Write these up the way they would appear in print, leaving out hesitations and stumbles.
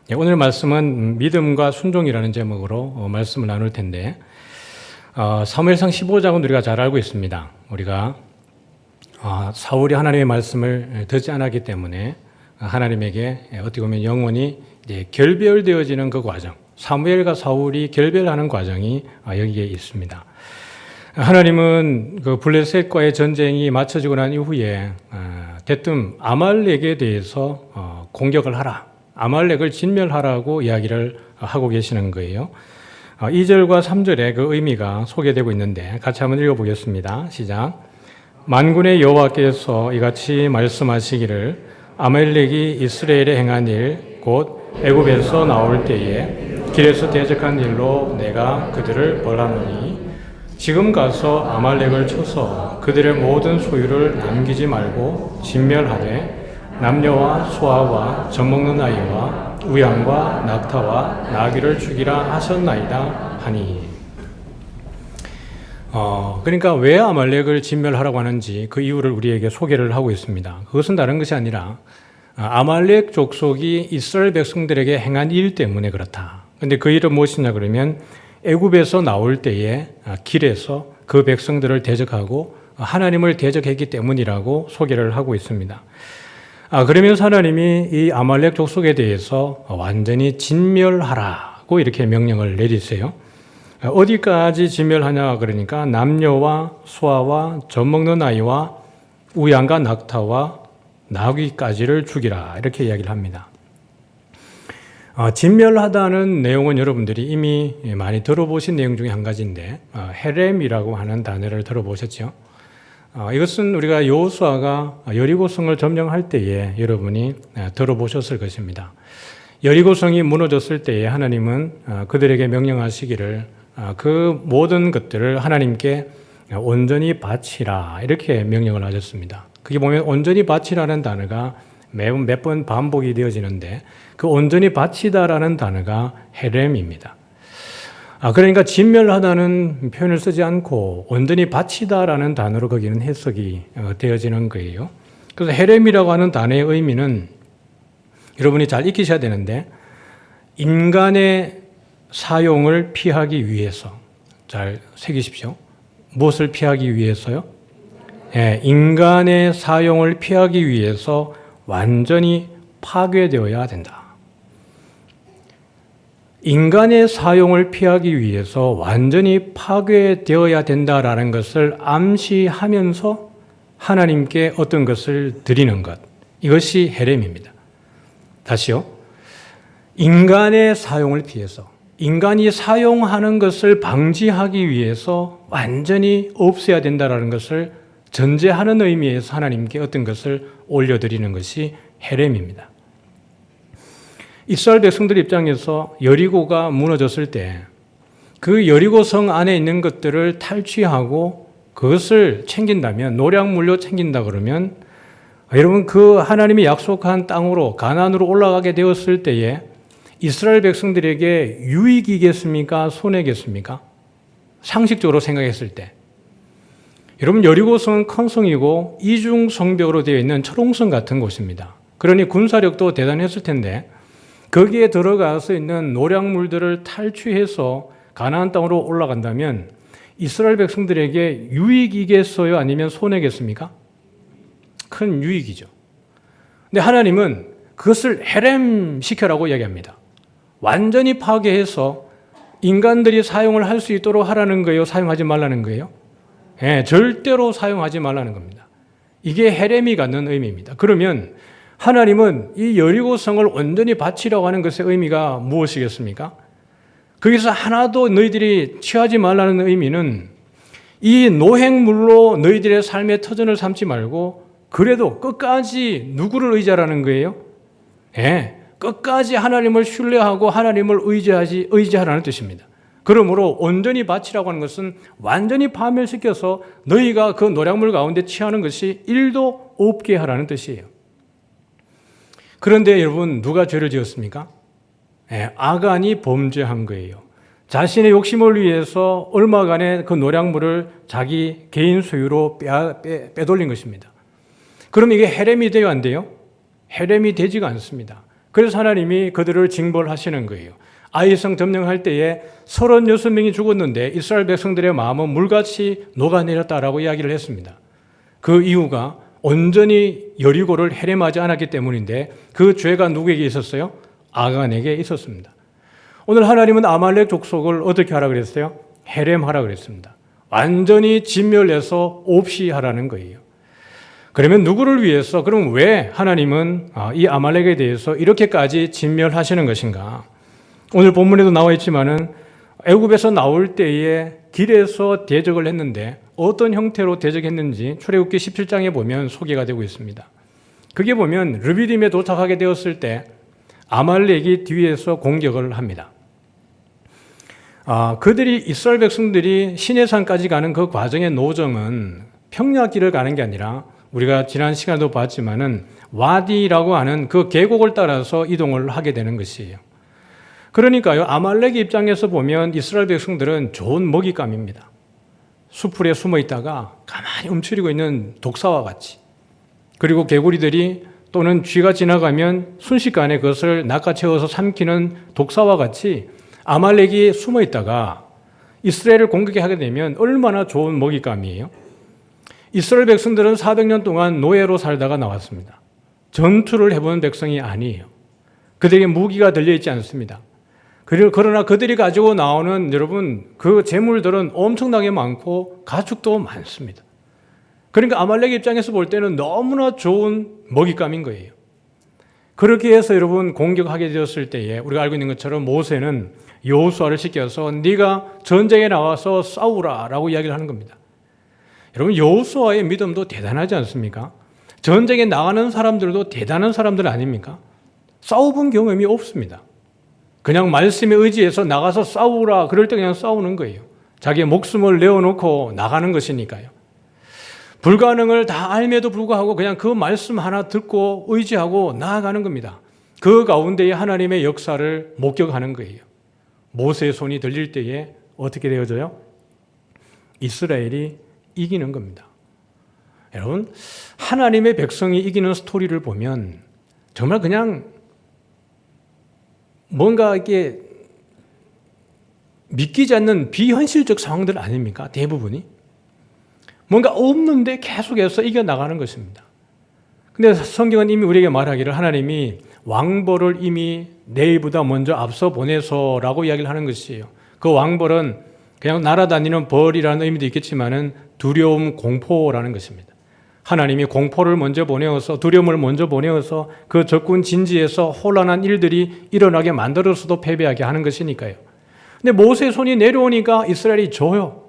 오늘 말씀은 믿음과 순종이라는 제목으로 말씀을 나눌 텐데 사무엘상 15장은 우리가 잘 알고 있습니다. 우리가 사울이 하나님의 말씀을 듣지 않았기 때문에 하나님에게 어떻게 보면 영원히 결별되어지는 그 과정, 사무엘과 사울이 결별하는 과정이 여기에 있습니다. 하나님은 그 블레셋과의 전쟁이 마쳐지고 난 이후에 대뜸 아말렉에 대해서 공격을 하라, 아말렉을 진멸하라고 이야기를 하고 계시는 거예요. 2절과 3절에 그 의미가 소개되고 있는데 같이 한번 읽어보겠습니다. 시작. 만군의 여호와께서 이같이 말씀하시기를 아말렉이 이스라엘에 행한 일 곧 애굽에서 나올 때에 길에서 대적한 일로 내가 그들을 벌하노니 지금 가서 아말렉을 쳐서 그들의 모든 소유를 남기지 말고 진멸하되 남녀와 소아와 젖먹는 아이와 우양과 낙타와 나귀를 죽이라 하셨나이다 하니. 그러니까 왜 아말렉을 진멸하라고 하는지 그 이유를 우리에게 소개를 하고 있습니다. 그것은 다른 것이 아니라 아말렉 족속이 이스라엘 백성들에게 행한 일 때문에 그렇다. 그런데 그 일은 무엇이냐 그러면 애굽에서 나올 때에 길에서 그 백성들을 대적하고 하나님을 대적했기 때문이라고 소개를 하고 있습니다. 그러면서 하나님이 이 아말렉 족속에 대해서 완전히 진멸하라고 이렇게 명령을 내리세요. 어디까지 진멸하냐 그러니까 남녀와 소아와 젖먹는 아이와 우양과 낙타와 나귀까지를 죽이라 이렇게 이야기를 합니다. 진멸하다는 내용은 여러분들이 이미 많이 들어보신 내용 중에 한 가지인데 헤렘이라고 하는 단어를 들어보셨죠? 이것은 우리가 여호수아가 여리고성을 점령할 때에 여러분이 들어보셨을 것입니다. 여리고성이 무너졌을 때에 하나님은 그들에게 명령하시기를 그 모든 것들을 하나님께 온전히 바치라 이렇게 명령을 하셨습니다. 그게 보면 온전히 바치라는 단어가 매번 몇 번 반복이 되어지는데 그 온전히 바치다라는 단어가 헤렘입니다. 그러니까 진멸하다는 표현을 쓰지 않고 온전히 바치다라는 단어로 거기는 해석이 되어지는 거예요. 그래서 헤렘이라고 하는 단어의 의미는 여러분이 잘 익히셔야 되는데 인간의 사용을 피하기 위해서, 잘 새기십시오. 무엇을 피하기 위해서요? 인간의 사용을 피하기 위해서 완전히 파괴되어야 된다. 인간의 사용을 피하기 위해서 완전히 파괴되어야 된다라는 것을 암시하면서 하나님께 어떤 것을 드리는 것, 이것이 헤렘입니다. 다시요. 인간의 사용을 피해서 인간이 사용하는 것을 방지하기 위해서 완전히 없애야 된다라는 것을 전제하는 의미에서 하나님께 어떤 것을 올려드리는 것이 헤렘입니다. 이스라엘 백성들 입장에서 여리고가 무너졌을 때 그 여리고성 안에 있는 것들을 탈취하고 그것을 챙긴다면, 노략물로 챙긴다 그러면 여러분 그 하나님이 약속한 땅으로 가나안으로 올라가게 되었을 때에 이스라엘 백성들에게 유익이겠습니까? 손해겠습니까? 상식적으로 생각했을 때. 여러분 여리고성은 큰 성이고 이중 성벽으로 되어 있는 철옹성 같은 곳입니다. 그러니 군사력도 대단했을 텐데 거기에 들어가서 있는 노략물들을 탈취해서 가나안 땅으로 올라간다면 이스라엘 백성들에게 유익이겠어요? 아니면 손해겠습니까? 큰 유익이죠. 근데 하나님은 그것을 헤렘시켜라고 이야기합니다. 완전히 파괴해서 인간들이 사용을 할 수 있도록 하라는 거예요? 사용하지 말라는 거예요? 절대로 사용하지 말라는 겁니다. 이게 헤렘이 갖는 의미입니다. 그러면 하나님은 이 여리고성을 온전히 바치라고 하는 것의 의미가 무엇이겠습니까? 거기서 하나도 너희들이 취하지 말라는 의미는 이 노획물로 너희들의 삶의 터전을 삼지 말고 그래도 끝까지 누구를 의지하라는 거예요? 끝까지 하나님을 신뢰하고 하나님을 의지하라는 뜻입니다. 그러므로 온전히 바치라고 하는 것은 완전히 파멸시켜서 너희가 그 노략물 가운데 취하는 것이 1도 없게 하라는 뜻이에요. 그런데 여러분 누가 죄를 지었습니까? 아간이 범죄한 거예요. 자신의 욕심을 위해서 얼마간의 그 노략물을 자기 개인 소유로 빼돌린 것입니다. 그럼 이게 헤렘이 돼요, 안 돼요? 헤렘이 되지가 않습니다. 그래서 하나님이 그들을 징벌하시는 거예요. 아이성 점령할 때에 36명이 죽었는데 이스라엘 백성들의 마음은 물같이 녹아내렸다라고 이야기를 했습니다. 그 이유가 온전히 여리고를 해림하지 않았기 때문인데 그 죄가 누구에게 있었어요? 아간에게 있었습니다. 오늘 하나님은 아말렉 족속을 어떻게 하라 그랬어요? 해림하라 그랬습니다. 완전히 진멸해서 없이 하라는 거예요. 그러면 누구를 위해서, 그럼 왜 하나님은 이 아말렉에 대해서 이렇게까지 진멸하시는 것인가? 오늘 본문에도 나와 있지만은 애굽에서 나올 때에 길에서 대적을 했는데 어떤 형태로 대적했는지 출애굽기 17장에 보면 소개가 되고 있습니다. 그게 보면 르비딤에 도착하게 되었을 때 아말렉이 뒤에서 공격을 합니다. 그들이 이스라엘 백성들이 시내산까지 가는 그 과정의 노정은 평야길을 가는 게 아니라 우리가 지난 시간에도 봤지만은 와디라고 하는 그 계곡을 따라서 이동을 하게 되는 것이에요. 그러니까요, 아말렉 입장에서 보면 이스라엘 백성들은 좋은 먹잇감입니다. 수풀에 숨어 있다가 가만히 움츠리고 있는 독사와 같이, 그리고 개구리들이 또는 쥐가 지나가면 순식간에 그것을 낚아채워서 삼키는 독사와 같이 아말렉이 숨어 있다가 이스라엘을 공격하게 되면 얼마나 좋은 먹잇감이에요. 이스라엘 백성들은 400년 동안 노예로 살다가 나왔습니다. 전투를 해보는 백성이 아니에요. 그들에게 무기가 들려있지 않습니다. 그러나 그들이 가지고 나오는 여러분 그 재물들은 엄청나게 많고 가축도 많습니다. 그러니까 아말렉 입장에서 볼 때는 너무나 좋은 먹잇감인 거예요. 그렇게 해서 여러분 공격하게 되었을 때에 우리가 알고 있는 것처럼 모세는 여호수아를 시켜서 네가 전쟁에 나와서 싸우라라고 이야기를 하는 겁니다. 여러분 여호수아의 믿음도 대단하지 않습니까? 전쟁에 나가는 사람들도 대단한 사람들 아닙니까? 싸워본 경험이 없습니다. 그냥 말씀에 의지해서 나가서 싸우라 그럴 때 그냥 싸우는 거예요. 자기의 목숨을 내어놓고 나가는 것이니까요. 불가능을 다 알매도 불구하고 그냥 그 말씀 하나 듣고 의지하고 나아가는 겁니다. 그 가운데에 하나님의 역사를 목격하는 거예요. 모세의 손이 들릴 때에 어떻게 되어져요? 이스라엘이 이기는 겁니다. 여러분, 하나님의 백성이 이기는 스토리를 보면 정말 그냥 뭔가 이게 믿기지 않는 비현실적 상황들 아닙니까? 대부분이. 뭔가 없는데 계속해서 이겨나가는 것입니다. 근데 성경은 이미 우리에게 말하기를 하나님이 왕벌을 이미 내일보다 먼저 앞서 보내서라고 이야기를 하는 것이에요. 그 왕벌은 그냥 날아다니는 벌이라는 의미도 있겠지만은 두려움, 공포라는 것입니다. 하나님이 공포를 먼저 보내어서 두려움을 먼저 보내어서 그 적군 진지에서 혼란한 일들이 일어나게 만들어서도 패배하게 하는 것이니까요. 근데 모세의 손이 내려오니까 이스라엘이 져요.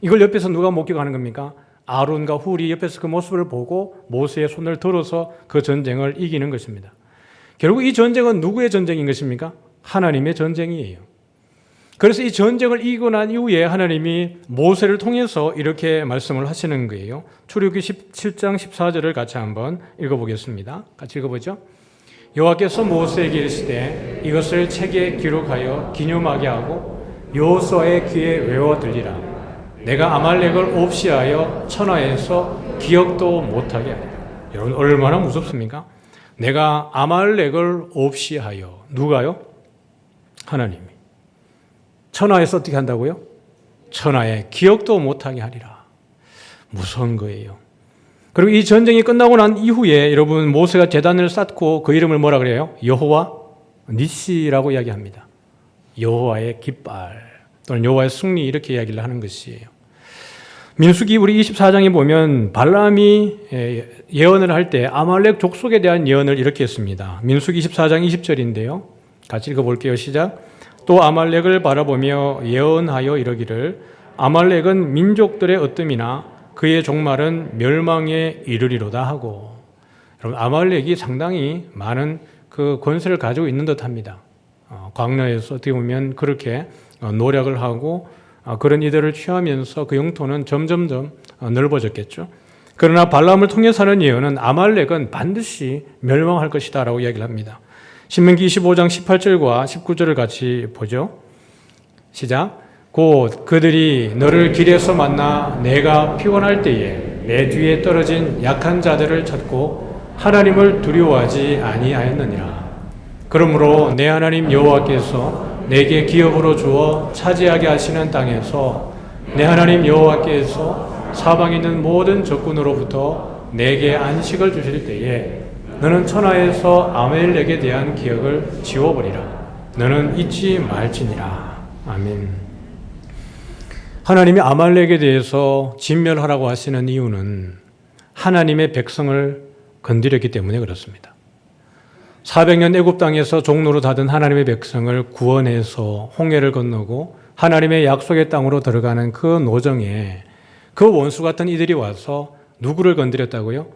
이걸 옆에서 누가 목격하는 겁니까? 아론과 훌이 옆에서 그 모습을 보고 모세의 손을 들어서 그 전쟁을 이기는 것입니다. 결국 이 전쟁은 누구의 전쟁인 것입니까? 하나님의 전쟁이에요. 그래서 이 전쟁을 이기고 난 이후에 하나님이 모세를 통해서 이렇게 말씀을 하시는 거예요. 출애굽기 17장 14절을 같이 한번 읽어보겠습니다. 같이 읽어보죠. 여호와께서 모세에게 이르시되 이것을 책에 기록하여 기념하게 하고 여호수아의 귀에 외워 들리라. 내가 아말렉을 없이하여 천하에서 기억도 못하게 하리라. 여러분 얼마나 무섭습니까? 내가 아말렉을 없이하여, 누가요? 하나님이. 천하에서 어떻게 한다고요? 천하에 기억도 못하게 하리라. 무서운 거예요. 그리고 이 전쟁이 끝나고 난 이후에 여러분 모세가 제단을 쌓고 그 이름을 뭐라 그래요? 여호와 니시라고 이야기합니다. 여호와의 깃발 또는 여호와의 승리 이렇게 이야기를 하는 것이에요. 민수기 우리 24장에 보면 발람이 예언을 할 때 아말렉 족속에 대한 예언을 이렇게 했습니다. 민수기 24장 20절인데요. 같이 읽어볼게요. 시작. 또 아말렉을 바라보며 예언하여 이르기를 아말렉은 민족들의 으뜸이나 그의 종말은 멸망에 이르리로다 하고. 여러분 아말렉이 상당히 많은 그 권세를 가지고 있는 듯합니다. 광야에서 어떻게 보면 그렇게 노력을 하고 그런 이들을 취하면서 그 영토는 점점점 넓어졌겠죠. 그러나 발람을 통해서 하는 예언은 아말렉은 반드시 멸망할 것이다 라고 이야기를 합니다. 신명기 25장 18절과 19절을 같이 보죠. 시작. 곧 그들이 너를 길에서 만나 내가 피곤할 때에 내 뒤에 떨어진 약한 자들을 찾고 하나님을 두려워하지 아니하였느니라. 그러므로 내 하나님 여호와께서 내게 기업으로 주어 차지하게 하시는 땅에서 내 하나님 여호와께서 사방에 있는 모든 적군으로부터 내게 안식을 주실 때에 너는 천하에서 아말렉에 대한 기억을 지워버리라. 너는 잊지 말지니라. 아멘. 하나님이 아말렉에 대해서 진멸하라고 하시는 이유는 하나님의 백성을 건드렸기 때문에 그렇습니다. 400년 애굽 땅에서 종로로 닫은 하나님의 백성을 구원해서 홍해를 건너고 하나님의 약속의 땅으로 들어가는 그 노정에 그 원수 같은 이들이 와서 누구를 건드렸다고요?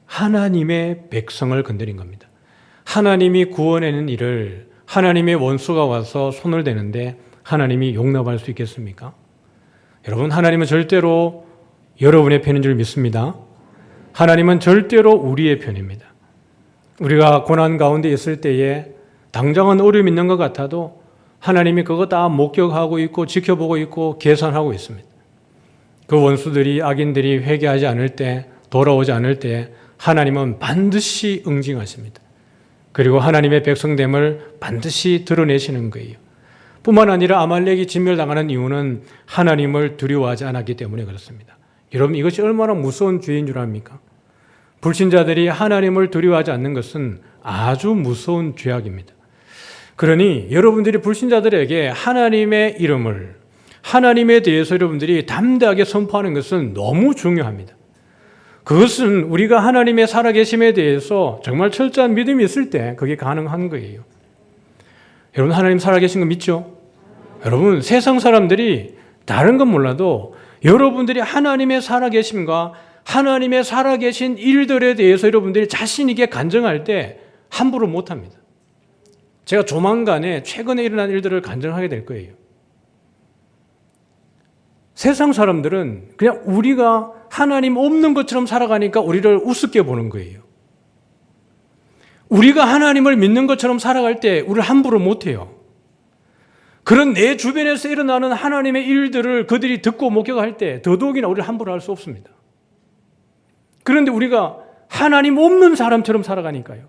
하나님의 백성을 건드린 겁니다. 하나님이 구원하는 일을 하나님의 원수가 와서 손을 대는데 하나님이 용납할 수 있겠습니까? 여러분, 하나님은 절대로 여러분의 편인 줄 믿습니다. 하나님은 절대로 우리의 편입니다. 우리가 고난 가운데 있을 때에 당장은 어려움이 있는 것 같아도 하나님이 그거 다 목격하고 있고 지켜보고 있고 계산하고 있습니다. 그 원수들이, 악인들이 회개하지 않을 때, 돌아오지 않을 때 하나님은 반드시 응징하십니다. 그리고 하나님의 백성됨을 반드시 드러내시는 거예요. 뿐만 아니라 아말렉이 진멸당하는 이유는 하나님을 두려워하지 않았기 때문에 그렇습니다. 여러분, 이것이 얼마나 무서운 죄인 줄 압니까? 불신자들이 하나님을 두려워하지 않는 것은 아주 무서운 죄악입니다. 그러니 여러분들이 불신자들에게 하나님의 이름을, 하나님에 대해서 여러분들이 담대하게 선포하는 것은 너무 중요합니다. 그것은 우리가 하나님의 살아계심에 대해서 정말 철저한 믿음이 있을 때 그게 가능한 거예요. 여러분, 하나님 살아계신 거 믿죠? 여러분, 세상 사람들이 다른 건 몰라도 여러분들이 하나님의 살아계심과 하나님의 살아계신 일들에 대해서 여러분들이 자신 있게 간증할 때 함부로 못합니다. 제가 조만간에 최근에 일어난 일들을 간증하게 될 거예요. 세상 사람들은 그냥 우리가 하나님 없는 것처럼 살아가니까 우리를 우습게 보는 거예요. 우리가 하나님을 믿는 것처럼 살아갈 때 우리를 함부로 못해요. 그런 내 주변에서 일어나는 하나님의 일들을 그들이 듣고 목격할 때 더더욱이나 우리를 함부로 할 수 없습니다. 그런데 우리가 하나님 없는 사람처럼 살아가니까요.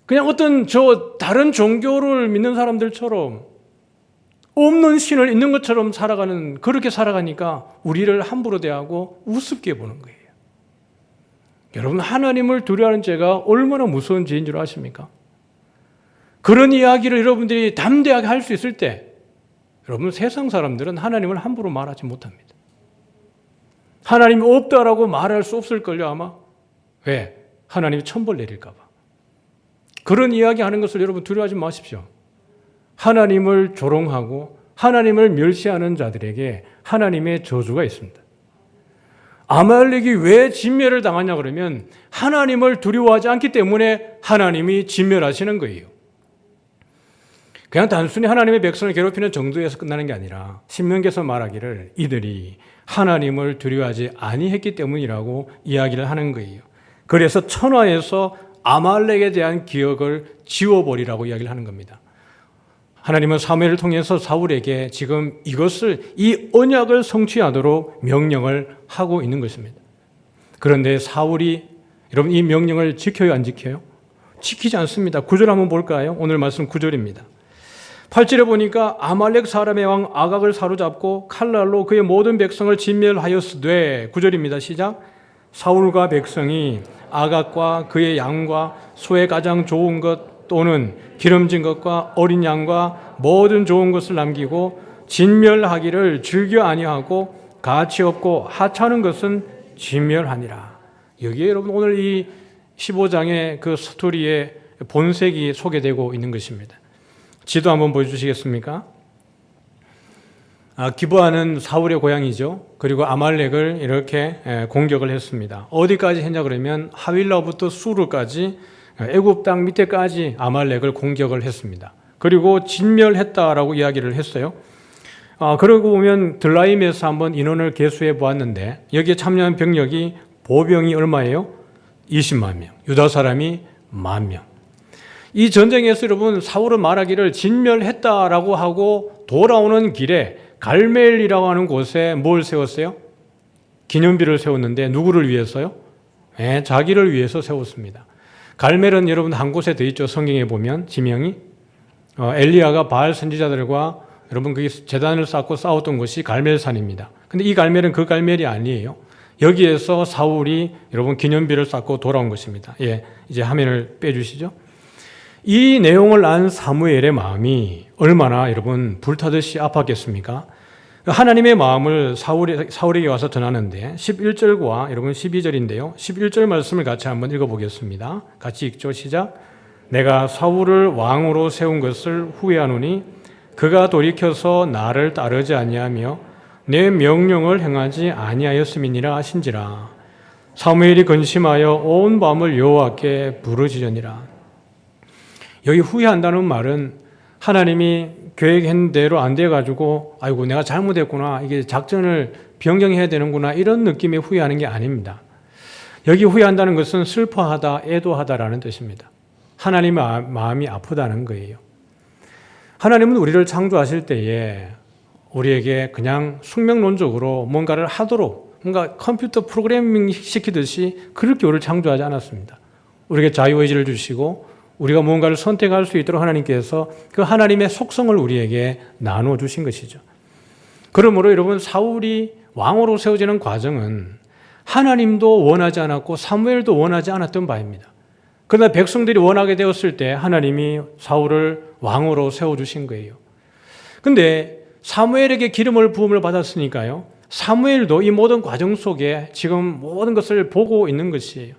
그냥 어떤 다른 종교를 믿는 사람들처럼 없는 신을 있는 것처럼 그렇게 살아가니까 우리를 함부로 대하고 우습게 보는 거예요. 여러분, 하나님을 두려워하는 죄가 얼마나 무서운 죄인 줄 아십니까? 그런 이야기를 여러분들이 담대하게 할 수 있을 때 여러분, 세상 사람들은 하나님을 함부로 말하지 못합니다. 하나님이 없다라고 말할 수 없을걸요, 아마. 왜? 하나님이 천벌 내릴까 봐. 그런 이야기 하는 것을 여러분 두려워하지 마십시오. 하나님을 조롱하고 하나님을 멸시하는 자들에게 하나님의 저주가 있습니다. 아말렉이 왜 진멸을 당하냐 그러면 하나님을 두려워하지 않기 때문에 하나님이 진멸하시는 거예요. 그냥 단순히 하나님의 백성을 괴롭히는 정도에서 끝나는 게 아니라 신명기에서 말하기를 이들이 하나님을 두려워하지 아니했기 때문이라고 이야기를 하는 거예요. 그래서 천하에서 아말렉에 대한 기억을 지워버리라고 이야기를 하는 겁니다. 하나님은 사무엘을 통해서 사울에게 지금 이 언약을 성취하도록 명령을 하고 있는 것입니다. 그런데 사울이 여러분 이 명령을 지켜요, 안 지켜요? 지키지 않습니다. 9절 한번 볼까요? 오늘 말씀 9절입니다. 8절에 보니까 아말렉 사람의 왕 아각을 사로잡고 칼날로 그의 모든 백성을 진멸하였으되 9절입니다. 시작. 사울과 백성이 아각과 그의 양과 소의 가장 좋은 것 또는 기름진 것과 어린 양과 모든 좋은 것을 남기고 진멸하기를 즐겨 아니하고 가치 없고 하찮은 것은 진멸하니라. 여기에 여러분 오늘 이 15장의 그 스토리의 본색이 소개되고 있는 것입니다. 지도 한번 보여주시겠습니까? 기브아는 사울의 고향이죠. 그리고 아말렉을 이렇게 공격을 했습니다. 어디까지 했냐 그러면 하윌라부터 수르까지 애굽 땅 밑에까지 아말렉을 공격을 했습니다. 그리고 진멸했다라고 이야기를 했어요. 그러고 보면 들라임에서 한번 인원을 계수해 보았는데 여기에 참여한 병력이 보병이 얼마예요? 20만 명. 유다 사람이 10,000명. 이 전쟁에서 여러분 사울은 말하기를 진멸했다라고 하고 돌아오는 길에 갈멜이라고 하는 곳에 뭘 세웠어요? 기념비를 세웠는데 누구를 위해서요? 자기를 위해서 세웠습니다. 갈멜은 여러분 한 곳에 더 있죠. 성경에 보면 지명이 엘리야가 바알 선지자들과 여러분 그 제단을 쌓고 싸웠던 곳이 갈멜산입니다. 근데 이 갈멜은 그 갈멜이 아니에요. 여기에서 사울이 여러분 기념비를 쌓고 돌아온 것입니다. 예, 이제 화면을 빼주시죠. 이 내용을 안 사무엘의 마음이 얼마나 여러분 불타듯이 아팠겠습니까? 하나님의 마음을 사울에게 와서 전하는데 11절과 여러분 12절인데요. 11절 말씀을 같이 한번 읽어보겠습니다. 같이 읽죠. 시작. 내가 사울을 왕으로 세운 것을 후회하노니 그가 돌이켜서 나를 따르지 아니하며 내 명령을 행하지 아니하였음이니라 하신지라. 사무엘이 근심하여 온 밤을 여호와께 부르짖으니라. 여기 후회한다는 말은 하나님이 계획한 대로 안 돼가지고 아이고 내가 잘못했구나, 이게 작전을 변경해야 되는구나, 이런 느낌의 후회하는 게 아닙니다. 여기 후회한다는 것은 슬퍼하다, 애도하다라는 뜻입니다. 하나님의 마음이 아프다는 거예요. 하나님은 우리를 창조하실 때에 우리에게 그냥 숙명론적으로 뭔가를 하도록, 뭔가 컴퓨터 프로그래밍 시키듯이 그렇게 우리를 창조하지 않았습니다. 우리에게 자유의지를 주시고 우리가 뭔가를 선택할 수 있도록 하나님께서 그 하나님의 속성을 우리에게 나누어 주신 것이죠. 그러므로 여러분, 사울이 왕으로 세워지는 과정은 하나님도 원하지 않았고 사무엘도 원하지 않았던 바입니다. 그러나 백성들이 원하게 되었을 때 하나님이 사울을 왕으로 세워주신 거예요. 그런데 사무엘에게 기름을 부음을 받았으니까요, 사무엘도 이 모든 과정 속에 지금 모든 것을 보고 있는 것이에요.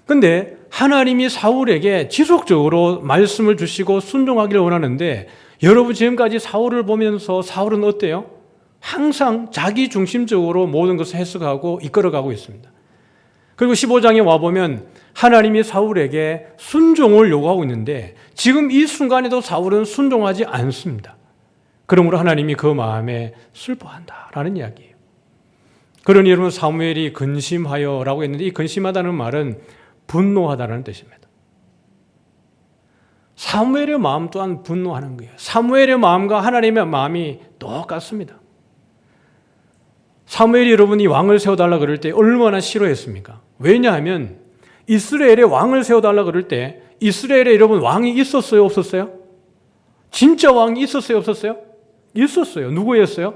그런데 하나님이 사울에게 지속적으로 말씀을 주시고 순종하기를 원하는데, 여러분 지금까지 사울을 보면서 사울은 어때요? 항상 자기 중심적으로 모든 것을 해석하고 이끌어가고 있습니다. 그리고 15장에 와보면 하나님이 사울에게 순종을 요구하고 있는데 지금 이 순간에도 사울은 순종하지 않습니다. 그러므로 하나님이 그 마음에 슬퍼한다라는 이야기예요. 그러니 여러분, 사무엘이 근심하여라고 했는데 이 근심하다는 말은 분노하다라는 뜻입니다. 사무엘의 마음 또한 분노하는 거예요. 사무엘의 마음과 하나님의 마음이 똑같습니다. 사무엘이 여러분이 왕을 세워달라 그럴 때 얼마나 싫어했습니까? 왜냐하면 이스라엘에 왕을 세워달라 그럴 때 이스라엘에 여러분 왕이 있었어요, 없었어요? 진짜 왕이 있었어요, 없었어요? 있었어요. 누구였어요?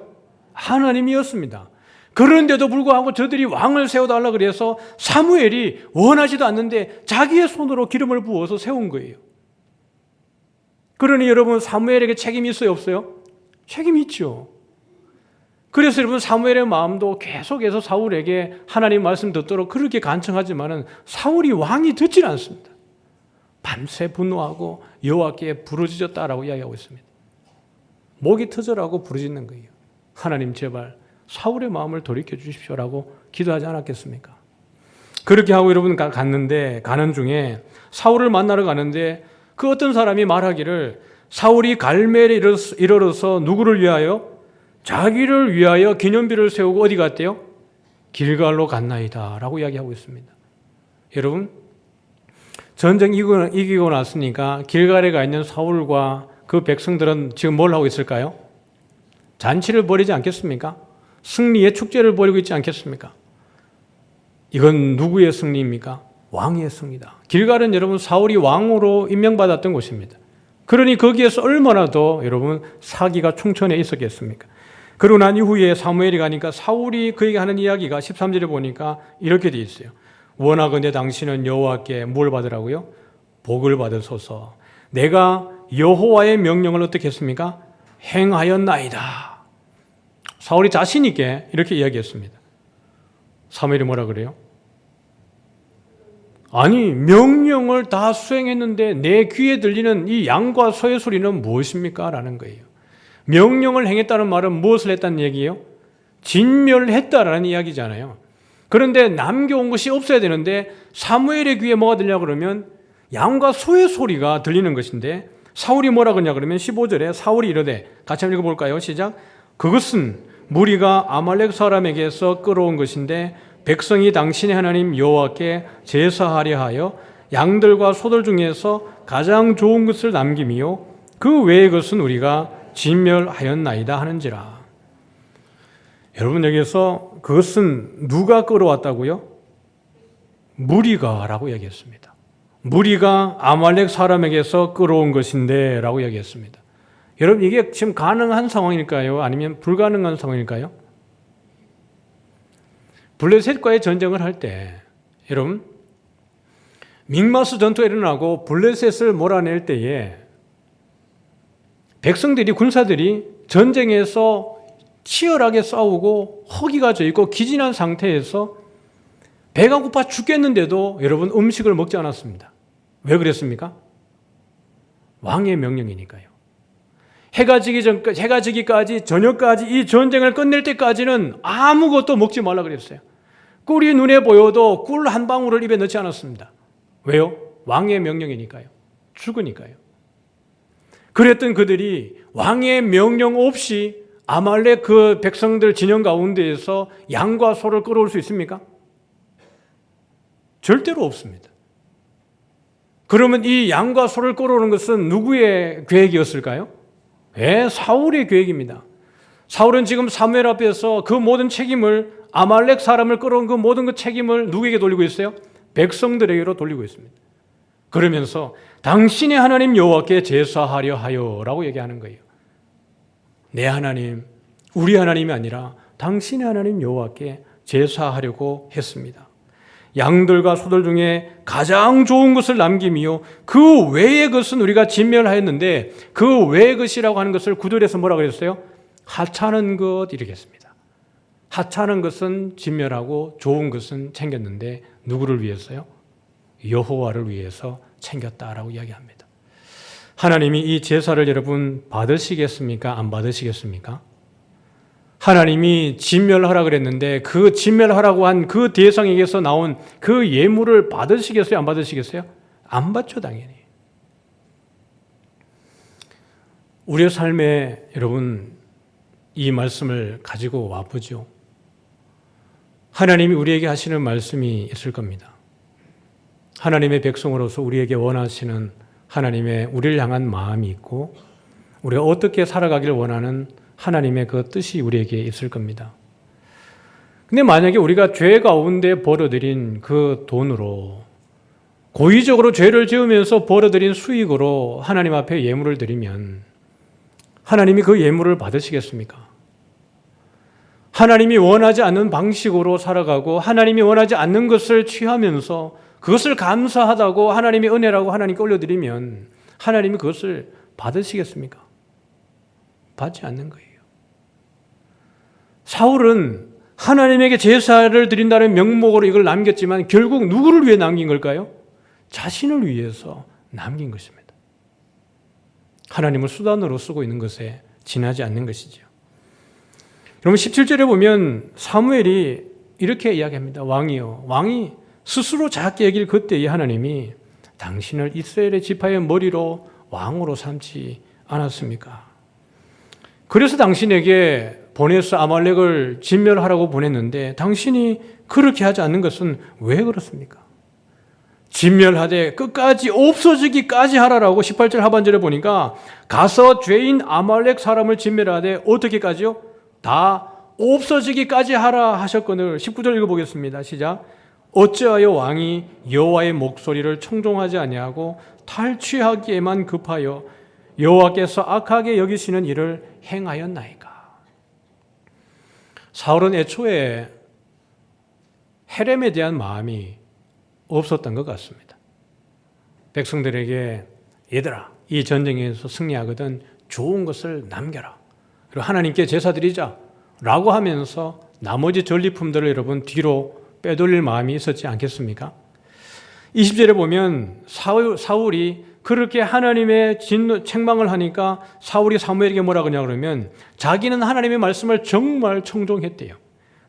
하나님이었습니다. 그런데도 불구하고 저들이 왕을 세워달라 그래서 사무엘이 원하지도 않는데 자기의 손으로 기름을 부어서 세운 거예요. 그러니 여러분, 사무엘에게 책임이 있어요, 없어요? 책임이 있죠. 그래서 여러분, 사무엘의 마음도 계속해서 사울에게 하나님 말씀 듣도록 그렇게 간청하지만은 사울이 왕이 듣질 않습니다. 밤새 분노하고 여호와께 부르짖었다라고 이야기하고 있습니다. 목이 터져라고 부르짖는 거예요. 하나님 제발 사울의 마음을 돌이켜 주십시오라고 기도하지 않았겠습니까? 그렇게 하고 여러분 갔는데, 가는 중에 사울을 만나러 가는데 그 어떤 사람이 말하기를 사울이 갈멜에 이르러서 누구를 위하여? 자기를 위하여 기념비를 세우고 어디 갔대요? 길갈로 갔나이다 라고 이야기하고 있습니다. 여러분, 전쟁 이기고 났으니까 길갈에 가 있는 사울과 그 백성들은 지금 뭘 하고 있을까요? 잔치를 벌이지 않겠습니까? 승리의 축제를 벌이고 있지 않겠습니까? 이건 누구의 승리입니까? 왕의 승리다. 길갈은 여러분 사울이 왕으로 임명받았던 곳입니다. 그러니 거기에서 얼마나 더 여러분 사기가 충천해 있었겠습니까? 그러고 난 이후에 사무엘이 가니까 사울이 그에게 하는 이야기가 13절에 보니까 이렇게 돼 있어요. 원하건대 당신은 여호와께 뭘 받으라고요? 복을 받으소서. 내가 여호와의 명령을 어떻게 했습니까? 행하였나이다. 사울이 자신 있게 이렇게 이야기했습니다. 사무엘이 뭐라 그래요? 아니, 명령을 다 수행했는데 내 귀에 들리는 이 양과 소의 소리는 무엇입니까? 라는 거예요. 명령을 행했다는 말은 무엇을 했다는 얘기예요? 진멸했다라는 이야기잖아요. 그런데 남겨온 것이 없어야 되는데 사무엘의 귀에 뭐가 들려 그러면 양과 소의 소리가 들리는 것인데, 사울이 뭐라 그러냐 그러면 15절에 사울이 이르되, 같이 한번 읽어볼까요? 시작. 그것은 무리가 아말렉 사람에게서 끌어온 것인데 백성이 당신의 하나님 여호와께 제사하려 하여 양들과 소들 중에서 가장 좋은 것을 남김이요 그 외의 것은 우리가 진멸하였나이다 하는지라. 여러분, 여기서 그것은 누가 끌어왔다고요? 무리가 라고 얘기했습니다. 무리가 아말렉 사람에게서 끌어온 것인데 라고 이야기했습니다. 여러분, 이게 지금 가능한 상황일까요? 아니면 불가능한 상황일까요? 블레셋과의 전쟁을 할 때, 여러분, 믹마스 전투가 일어나고 블레셋을 몰아낼 때에 백성들이, 군사들이 전쟁에서 치열하게 싸우고 허기가 져 있고 기진한 상태에서 배가 고파 죽겠는데도 여러분 음식을 먹지 않았습니다. 왜 그랬습니까? 왕의 명령이니까요. 해가 지기까지, 저녁까지 이 전쟁을 끝낼 때까지는 아무것도 먹지 말라 그랬어요. 꿀이 눈에 보여도 꿀 한 방울을 입에 넣지 않았습니다. 왜요? 왕의 명령이니까요. 죽으니까요. 그랬던 그들이 왕의 명령 없이 아말렉 그 백성들 진영 가운데에서 양과 소를 끌어올 수 있습니까? 절대로 없습니다. 그러면 이 양과 소를 끌어오는 것은 누구의 계획이었을까요? 사울의 계획입니다. 사울은 지금 사무엘 앞에서 그 모든 책임을, 아말렉 사람을 끌어온 그 모든 그 책임을 누구에게 돌리고 있어요? 백성들에게로 돌리고 있습니다. 그러면서 당신의 하나님 여호와께 제사하려 하여라고 얘기하는 거예요. 내 하나님, 우리 하나님이 아니라 당신의 하나님 여호와께 제사하려고 했습니다. 양들과 소들 중에 가장 좋은 것을 남김이요, 그 외의 것은 우리가 진멸하였는데 그 외의 것이라고 하는 것을 구절에서 뭐라 그랬어요? 하찮은 것 이렇게 했습니다. 하찮은 것은 진멸하고 좋은 것은 챙겼는데 누구를 위해서요? 여호와를 위해서 챙겼다라고 이야기합니다. 하나님이 이 제사를 여러분 받으시겠습니까? 안 받으시겠습니까? 하나님이 진멸하라 그랬는데 그 진멸하라고 한 그 대상에게서 나온 그 예물을 받으시겠어요? 안 받으시겠어요? 안 받죠, 당연히. 우리의 삶에 여러분 이 말씀을 가지고 와보죠. 하나님이 우리에게 하시는 말씀이 있을 겁니다. 하나님의 백성으로서 우리에게 원하시는 하나님의 우리를 향한 마음이 있고 우리가 어떻게 살아가기를 원하는 하나님의 그 뜻이 우리에게 있을 겁니다. 근데 만약에 우리가 죄 가운데 벌어들인 그 돈으로 고의적으로 죄를 지으면서 벌어들인 수익으로 하나님 앞에 예물을 드리면 하나님이 그 예물을 받으시겠습니까? 하나님이 원하지 않는 방식으로 살아가고 하나님이 원하지 않는 것을 취하면서 그것을 감사하다고 하나님의 은혜라고 하나님께 올려드리면 하나님이 그것을 받으시겠습니까? 받지 않는 거예요. 사울은 하나님에게 제사를 드린다는 명목으로 이걸 남겼지만 결국 누구를 위해 남긴 걸까요? 자신을 위해서 남긴 것입니다. 하나님을 수단으로 쓰고 있는 것에 지나지 않는 것이죠. 여러분 17절에 보면 사무엘이 이렇게 이야기합니다. 왕이요, 왕이 스스로 작게 여길 그때에 하나님이 당신을 이스라엘의 지파의 머리로 왕으로 삼지 않았습니까? 그래서 당신에게 보내서 아말렉을 진멸하라고 보냈는데 당신이 그렇게 하지 않는 것은 왜 그렇습니까? 진멸하되 끝까지 없어지기까지 하라라고 18절 하반절에 보니까 가서 죄인 아말렉 사람을 진멸하되 어떻게까지요? 다 없어지기까지 하라 하셨거늘. 19절 읽어보겠습니다. 시작. 어찌하여 왕이 여호와의 목소리를 청종하지 아니하고 탈취하기에만 급하여 여호와께서 악하게 여기시는 일을 행하였나이까. 사울은 애초에 헤렘에 대한 마음이 없었던 것 같습니다. 백성들에게 얘들아, 이 전쟁에서 승리하거든 좋은 것을 남겨라. 그리고 하나님께 제사 드리자 라고 하면서 나머지 전리품들을 여러분 뒤로 빼돌릴 마음이 있었지 않겠습니까? 20절에 보면 사울이 그렇게 하나님의 책망을 하니까 사울이 사무엘에게 뭐라 그러냐 그러면 자기는 하나님의 말씀을 정말 청종했대요.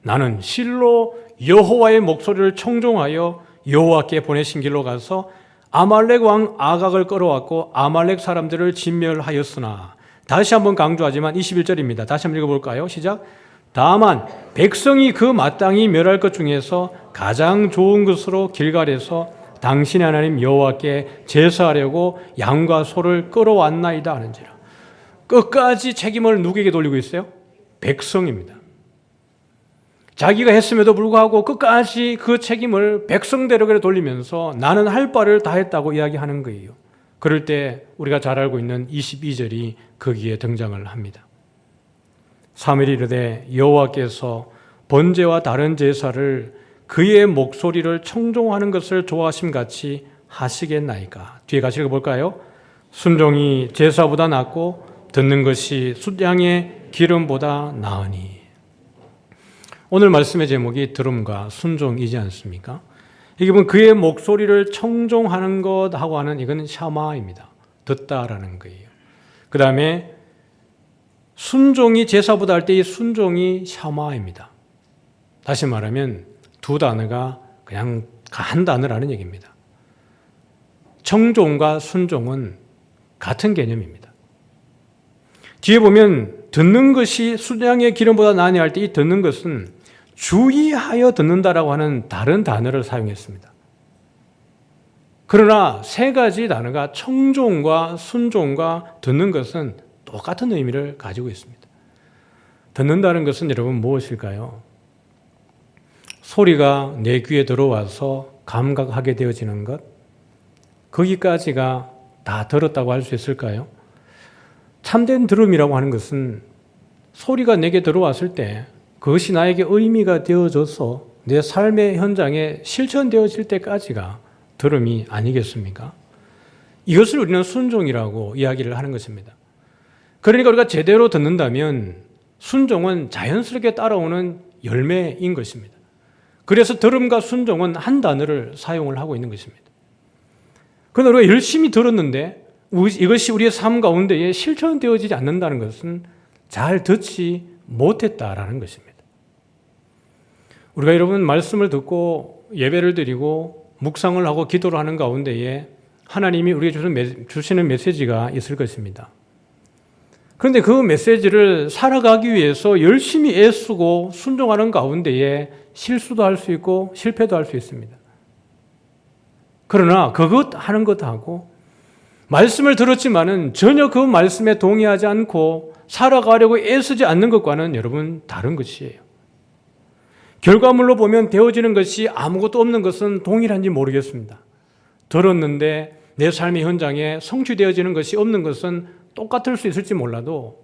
나는 실로 여호와의 목소리를 청종하여 여호와께 보내신 길로 가서 아말렉 왕 아각을 끌어왔고 아말렉 사람들을 진멸하였으나, 다시 한번 강조하지만 21절입니다. 다시 한번 읽어볼까요? 시작. 다만 백성이 그 마땅히 멸할 것 중에서 가장 좋은 것으로 길갈에서 당신의 하나님 여호와께 제사하려고 양과 소를 끌어왔나이다 하는지라. 끝까지 책임을 누구에게 돌리고 있어요? 백성입니다. 자기가 했음에도 불구하고 끝까지 그 책임을 백성들에게 돌리면서 나는 할 바를 다 했다고 이야기하는 거예요. 그럴 때 우리가 잘 알고 있는 22절이 거기에 등장을 합니다. 사무엘이 이르되 여호와께서 번제와 다른 제사를 그의 목소리를 청종하는 것을 좋아하심같이 하시겠나이까. 뒤에 같이 읽어볼까요? 순종이 제사보다 낫고 듣는 것이 숫양의 기름보다 나으니. 오늘 말씀의 제목이 들음과 순종이지 않습니까? 이게 보면 그의 목소리를 청종하는 것하고 하는 이건 샤마입니다. 듣다라는 거예요. 그 다음에 순종이 제사보다 할 때 이 순종이 샤마입니다. 다시 말하면 두 단어가 그냥 한 단어라는 얘기입니다. 청종과 순종은 같은 개념입니다. 뒤에 보면 듣는 것이 숫양의 기름보다 나으니 할 때 이 듣는 것은 주의하여 듣는다라고 하는 다른 단어를 사용했습니다. 그러나 세 가지 단어가 청종과 순종과 듣는 것은 똑같은 의미를 가지고 있습니다. 듣는다는 것은 여러분 무엇일까요? 소리가 내 귀에 들어와서 감각하게 되어지는 것, 거기까지가 다 들었다고 할 수 있을까요? 참된 들음이라고 하는 것은 소리가 내게 들어왔을 때 그것이 나에게 의미가 되어져서 내 삶의 현장에 실천되어질 때까지가 들음이 아니겠습니까? 이것을 우리는 순종이라고 이야기를 하는 것입니다. 그러니까 우리가 제대로 듣는다면 순종은 자연스럽게 따라오는 열매인 것입니다. 그래서 들음과 순종은 한 단어를 사용을 하고 있는 것입니다. 그러나 우리가 열심히 들었는데 이것이 우리의 삶 가운데에 실천되어지지 않는다는 것은 잘 듣지 못했다라는 것입니다. 우리가 여러분 말씀을 듣고 예배를 드리고 묵상을 하고 기도를 하는 가운데에 하나님이 우리에게 주시는 메시지가 있을 것입니다. 그런데 그 메시지를 살아가기 위해서 열심히 애쓰고 순종하는 가운데에 실수도 할 수 있고 실패도 할 수 있습니다. 그러나 그것 하는 것하고 말씀을 들었지만은 전혀 그 말씀에 동의하지 않고 살아가려고 애쓰지 않는 것과는 여러분 다른 것이에요. 결과물로 보면 되어지는 것이 아무것도 없는 것은 동일한지 모르겠습니다. 들었는데 내 삶의 현장에 성취되어지는 것이 없는 것은 똑같을 수 있을지 몰라도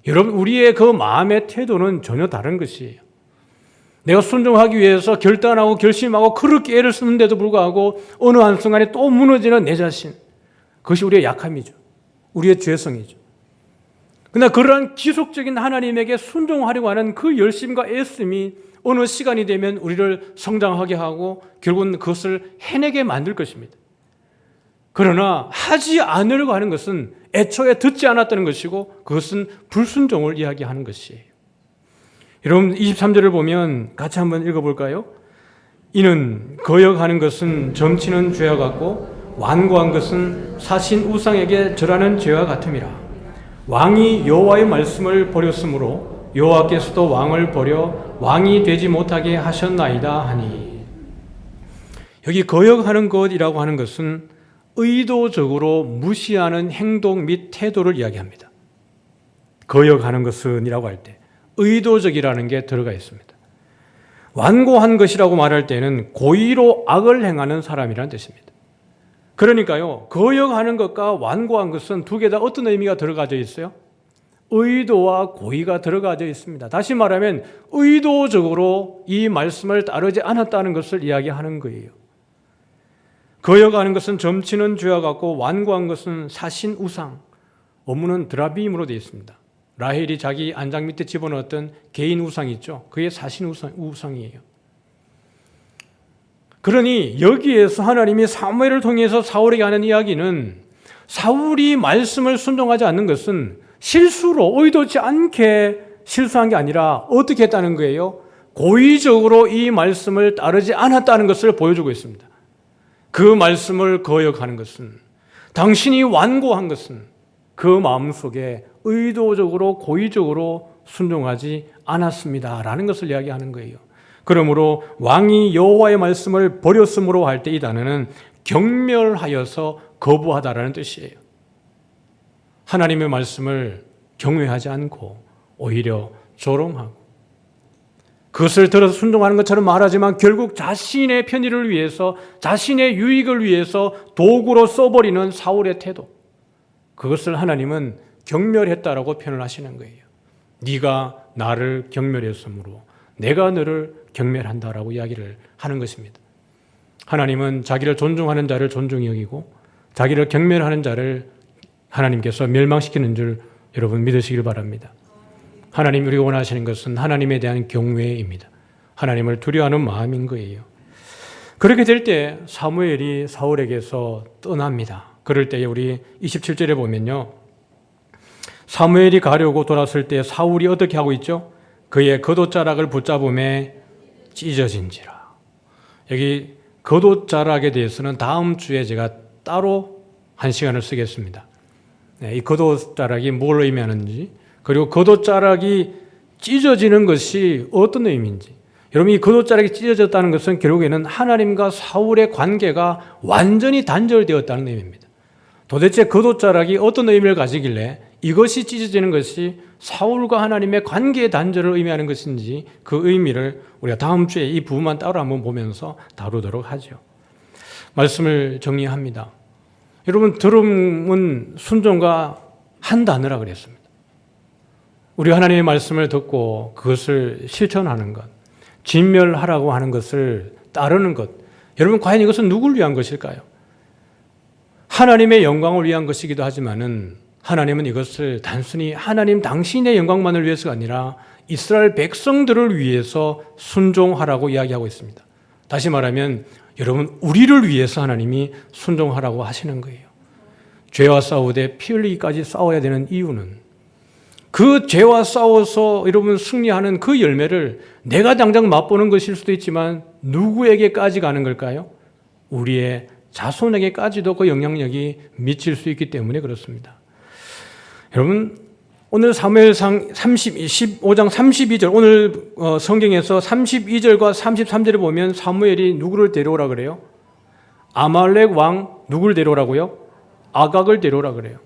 여러분 우리의 그 마음의 태도는 전혀 다른 것이에요. 내가 순종하기 위해서 결단하고 결심하고 그렇게 애를 쓰는데도 불구하고 어느 한순간에 또 무너지는 내 자신, 그것이 우리의 약함이죠. 우리의 죄성이죠. 그러나 그러한 지속적인 하나님에게 순종하려고 하는 그 열심과 애씀이 어느 시간이 되면 우리를 성장하게 하고 결국은 그것을 해내게 만들 것입니다. 그러나 하지 않으려고 하는 것은 애초에 듣지 않았다는 것이고 그것은 불순종을 이야기하는 것이에요. 여러분 23절을 보면 같이 한번 읽어볼까요? 이는 거역하는 것은 점치는 죄와 같고 완고한 것은 사신 우상에게 절하는 죄와 같음이라. 왕이 여호와의 말씀을 버렸으므로 여호와께서도 왕을 버려 왕이 되지 못하게 하셨나이다 하니. 여기 거역하는 것이라고 하는 것은 의도적으로 무시하는 행동 및 태도를 이야기합니다. 거역하는 것은 이라고 할 때 의도적이라는 게 들어가 있습니다. 완고한 것이라고 말할 때는 고의로 악을 행하는 사람이라는 뜻입니다. 그러니까요, 거역하는 것과 완고한 것은 두 개 다 어떤 의미가 들어가져 있어요? 의도와 고의가 들어가져 있습니다. 다시 말하면 의도적으로 이 말씀을 따르지 않았다는 것을 이야기하는 거예요. 거역하는 것은 점치는 죄와 같고 완고한 것은 사신 우상, 원문은 드라빔으로 되어 있습니다. 라헬이 자기 안장 밑에 집어넣었던 개인 우상이 있죠. 그게 사신 우상이에요. 그러니 여기에서 하나님이 사무엘을 통해서 사울에게 하는 이야기는 사울이 말씀을 순종하지 않는 것은 실수로 의도치 않게 실수한 게 아니라 어떻게 했다는 거예요? 고의적으로 이 말씀을 따르지 않았다는 것을 보여주고 있습니다. 그 말씀을 거역하는 것은, 당신이 완고한 것은 그 마음속에 의도적으로 고의적으로 순종하지 않았습니다라는 것을 이야기하는 거예요. 그러므로 왕이 여호와의 말씀을 버렸으므로 할 때 이 단어는 경멸하여서 거부하다라는 뜻이에요. 하나님의 말씀을 경외하지 않고 오히려 조롱하고, 그것을 들어서 순종하는 것처럼 말하지만 결국 자신의 편의를 위해서, 자신의 유익을 위해서 도구로 써버리는 사울의 태도, 그것을 하나님은 경멸했다라고 표현을 하시는 거예요. 네가 나를 경멸했으므로 내가 너를 경멸한다라고 이야기를 하는 것입니다. 하나님은 자기를 존중하는 자를 존중히 여기고 자기를 경멸하는 자를 하나님께서 멸망시키는 줄 여러분 믿으시길 바랍니다. 하나님이 우리가 원하시는 것은 하나님에 대한 경외입니다. 하나님을 두려워하는 마음인 거예요. 그렇게 될 때 사무엘이 사울에게서 떠납니다. 그럴 때 우리 27절에 보면요, 사무엘이 가려고 돌았을 때 사울이 어떻게 하고 있죠? 그의 겉옷자락을 붙잡음에 찢어진지라. 여기 겉옷자락에 대해서는 다음 주에 제가 따로 한 시간을 쓰겠습니다. 이 겉옷자락이 뭘 의미하는지, 그리고 겉옷자락이 찢어지는 것이 어떤 의미인지. 여러분, 이 겉옷자락이 찢어졌다는 것은 결국에는 하나님과 사울의 관계가 완전히 단절되었다는 의미입니다. 도대체 겉옷자락이 어떤 의미를 가지길래 이것이 찢어지는 것이 사울과 하나님의 관계의 단절을 의미하는 것인지, 그 의미를 우리가 다음 주에 이 부분만 따로 한번 보면서 다루도록 하죠. 말씀을 정리합니다. 여러분, 들음은 순종과 한 단어라 그랬습니다. 우리 하나님의 말씀을 듣고 그것을 실천하는 것, 진멸하라고 하는 것을 따르는 것, 여러분 과연 이것은 누구를 위한 것일까요? 하나님의 영광을 위한 것이기도 하지만은 하나님은 이것을 단순히 하나님 당신의 영광만을 위해서가 아니라 이스라엘 백성들을 위해서 순종하라고 이야기하고 있습니다. 다시 말하면 여러분, 우리를 위해서 하나님이 순종하라고 하시는 거예요. 죄와 싸우되 피 흘리기까지 싸워야 되는 이유는 그 죄와 싸워서 여러분 승리하는 그 열매를 내가 당장 맛보는 것일 수도 있지만 누구에게까지 가는 걸까요? 우리의 자손에게까지도 그 영향력이 미칠 수 있기 때문에 그렇습니다. 여러분, 오늘 사무엘상 15장 32절, 오늘 성경에서 32절과 33절에 보면 사무엘이 누구를 데려오라 그래요? 아말렉 왕 누구를 데려오라고요? 아각을 데려오라 그래요.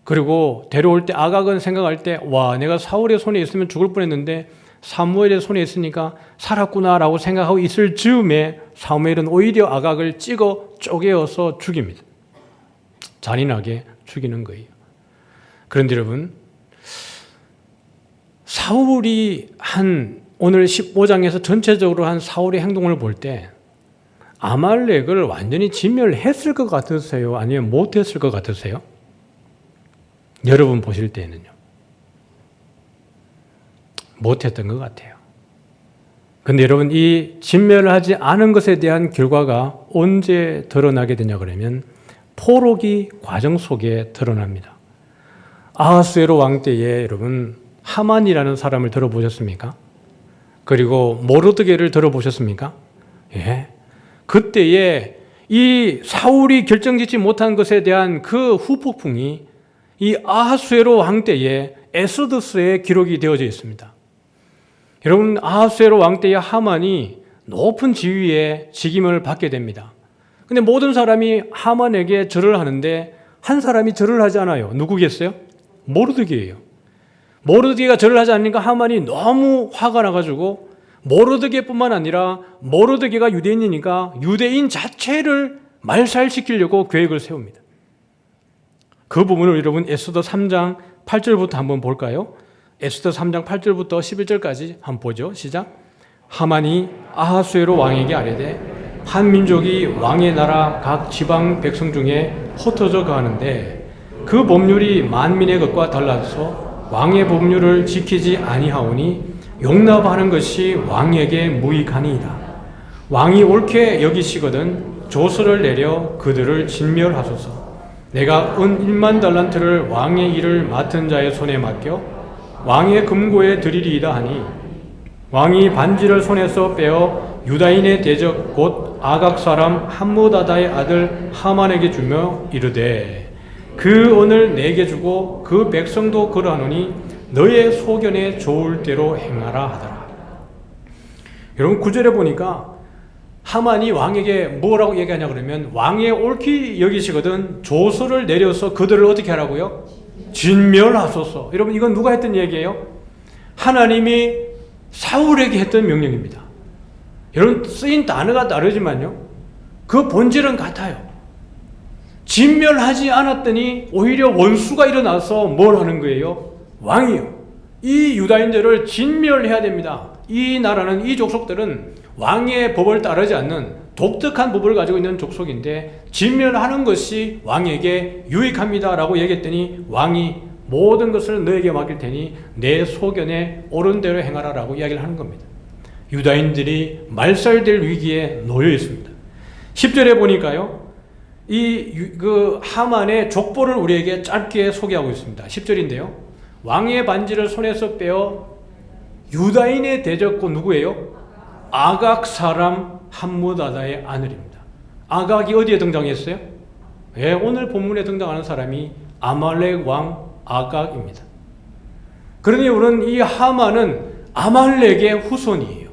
그리고 데려올 때 아각은 생각할 때, 와, 내가 사울의 손에 있으면 죽을 뻔했는데 사무엘의 손에 있으니까 살았구나라고 생각하고 있을 즈음에 사무엘은 오히려 아각을 찍어 쪼개어서 죽입니다. 잔인하게 죽이는 거예요. 그런데 여러분, 사울이 오늘 15장에서 전체적으로 한 사울의 행동을 볼 때 아말렉을 완전히 진멸했을 것 같으세요? 아니면 못했을 것 같으세요? 여러분 보실 때는요, 못했던 것 같아요. 근데 여러분, 이 진멸을 하지 않은 것에 대한 결과가 언제 드러나게 되냐 그러면 포로기 과정 속에 드러납니다. 아하수에로 왕 때에 여러분 하만이라는 사람을 들어보셨습니까? 그리고 모르드게를 들어보셨습니까? 예. 그때에 이 사울이 결정짓지 못한 것에 대한 그 후폭풍이 이 아하수에로 왕 때에 에스더스에 기록이 되어져 있습니다. 여러분, 아하수에로 왕 때에 하만이 높은 지위에 직임을 받게 됩니다. 근데 모든 사람이 하만에게 절을 하는데 한 사람이 절을 하지 않아요. 누구겠어요? 모르드게예요. 모르드게가 절을 하지 않으니까 하만이 너무 화가 나가지고 모르드게뿐만 아니라 모르드게가 유대인이니까 유대인 자체를 말살시키려고 계획을 세웁니다. 그 부분을 여러분 에스더 3장 8절부터 한번 볼까요? 에스더 3장 8절부터 11절까지 한번 보죠. 시작. 하만이 아하수에로 왕에게 아뢰되 한 민족이 왕의 나라 각 지방 백성 중에 흩어져 가는데 그 법률이 만민의 것과 달라서 왕의 법률을 지키지 아니하오니 용납하는 것이 왕에게 무익하니이다. 왕이 옳게 여기시거든 조서를 내려 그들을 진멸하소서. 내가 은 1만 달란트를 왕의 일을 맡은 자의 손에 맡겨 왕의 금고에 드리리이다 하니 왕이 반지를 손에서 빼어 유다인의 대적 곧 아각 사람 함무다다의 아들 하만에게 주며 이르되 그 은을 내게 주고 그 백성도 그러하노니 너의 소견에 좋을 대로 행하라 하더라. 여러분 9절에 보니까 하만이 왕에게 뭐라고 얘기하냐 그러면 왕의 옳게 여기시거든 조서를 내려서 그들을 어떻게 하라고요? 진멸하소서. 여러분 이건 누가 했던 얘기예요? 하나님이 사울에게 했던 명령입니다. 여러분, 쓰인 단어가 다르지만요, 그 본질은 같아요. 진멸하지 않았더니 오히려 원수가 일어나서 뭘 하는 거예요? 왕이요. 이 유다인들을 진멸해야 됩니다. 이 나라는, 이 족속들은 왕의 법을 따르지 않는 독특한 법을 가지고 있는 족속인데 진멸하는 것이 왕에게 유익합니다 라고 얘기했더니 왕이 모든 것을 너에게 맡길 테니 내 소견에 옳은 대로 행하라 라고 이야기를 하는 겁니다. 유다인들이 말살될 위기에 놓여 있습니다. 10절에 보니까요, 그 하만의 족보를 우리에게 짧게 소개하고 있습니다. 10절인데요. 왕의 반지를 손에서 빼어 유다인의 대적고 누구예요? 아각 사람 함므다다의 아들입니다. 아각이 어디에 등장했어요? 예, 오늘 본문에 등장하는 사람이 아말렉 왕 아각입니다. 그러니 우리는 이 하만은 아말렉의 후손이에요.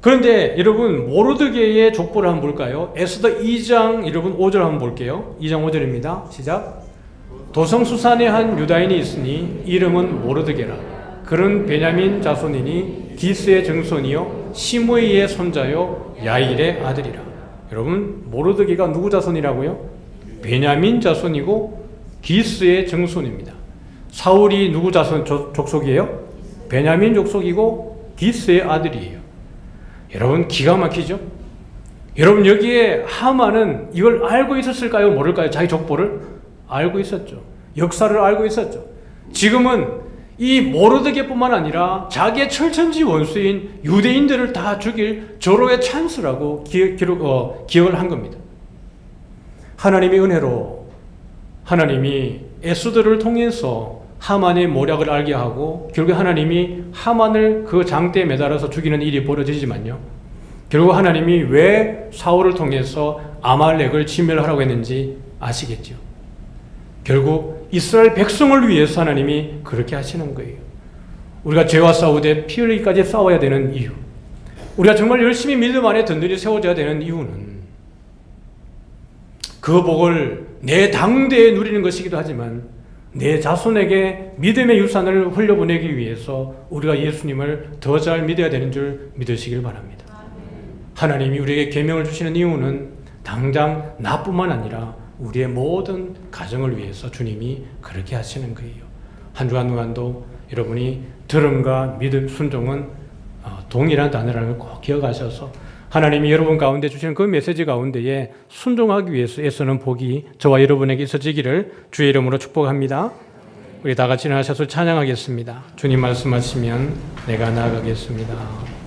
그런데 여러분, 모르드게의 족보를 한번 볼까요? 에스더 2장 여러분 5절 한번 볼게요. 2장 5절입니다. 시작. 도성수산에 한 유다인이 있으니 이름은 모르드게라. 그는 베냐민 자손이니 기스의 증손이요 시므이의 손자요 야일의 아들이라. 여러분, 모르드게가 누구 자손이라고요? 베냐민 자손이고 기스의 증손입니다. 사울이 누구 자손 족속이에요? 베냐민 족속이고 기스의 아들이에요. 여러분, 기가 막히죠? 여러분, 여기에 하만은 이걸 알고 있었을까요? 모를까요? 자기 족보를 알고 있었죠. 역사를 알고 있었죠. 지금은 이 모르드게뿐만 아니라 자기의 철천지 원수인 유대인들을 다 죽일 절호의 찬스라고 기억을 한 겁니다. 하나님의 은혜로 하나님이 에스더를 통해서 하만의 모략을 알게 하고 결국 하나님이 하만을 그 장대에 매달아서 죽이는 일이 벌어지지만요, 결국 하나님이 왜 사울을 통해서 아말렉을 진멸하라고 했는지 아시겠죠? 결국 이스라엘 백성을 위해서 하나님이 그렇게 하시는 거예요. 우리가 죄와 싸우되 피 흘리기까지 싸워야 되는 이유, 우리가 정말 열심히 믿음 안에 든든히 세워져야 되는 이유는 그 복을 내 당대에 누리는 것이기도 하지만 내 자손에게 믿음의 유산을 흘려보내기 위해서 우리가 예수님을 더 잘 믿어야 되는 줄 믿으시길 바랍니다. 하나님이 우리에게 계명을 주시는 이유는 당장 나뿐만 아니라 우리의 모든 가정을 위해서 주님이 그렇게 하시는 거예요. 한 주간 동안도 여러분이 들음과 믿음, 순종은 동일한 단어라는 걸 꼭 기억하셔서 하나님이 여러분 가운데 주시는 그 메시지 가운데에 순종하기 위해서 애쓰는 복이 저와 여러분에게 있어지기를 주의 이름으로 축복합니다. 우리 다 같이 일어나셔서 찬양하겠습니다. 주님 말씀하시면 내가 나아가겠습니다.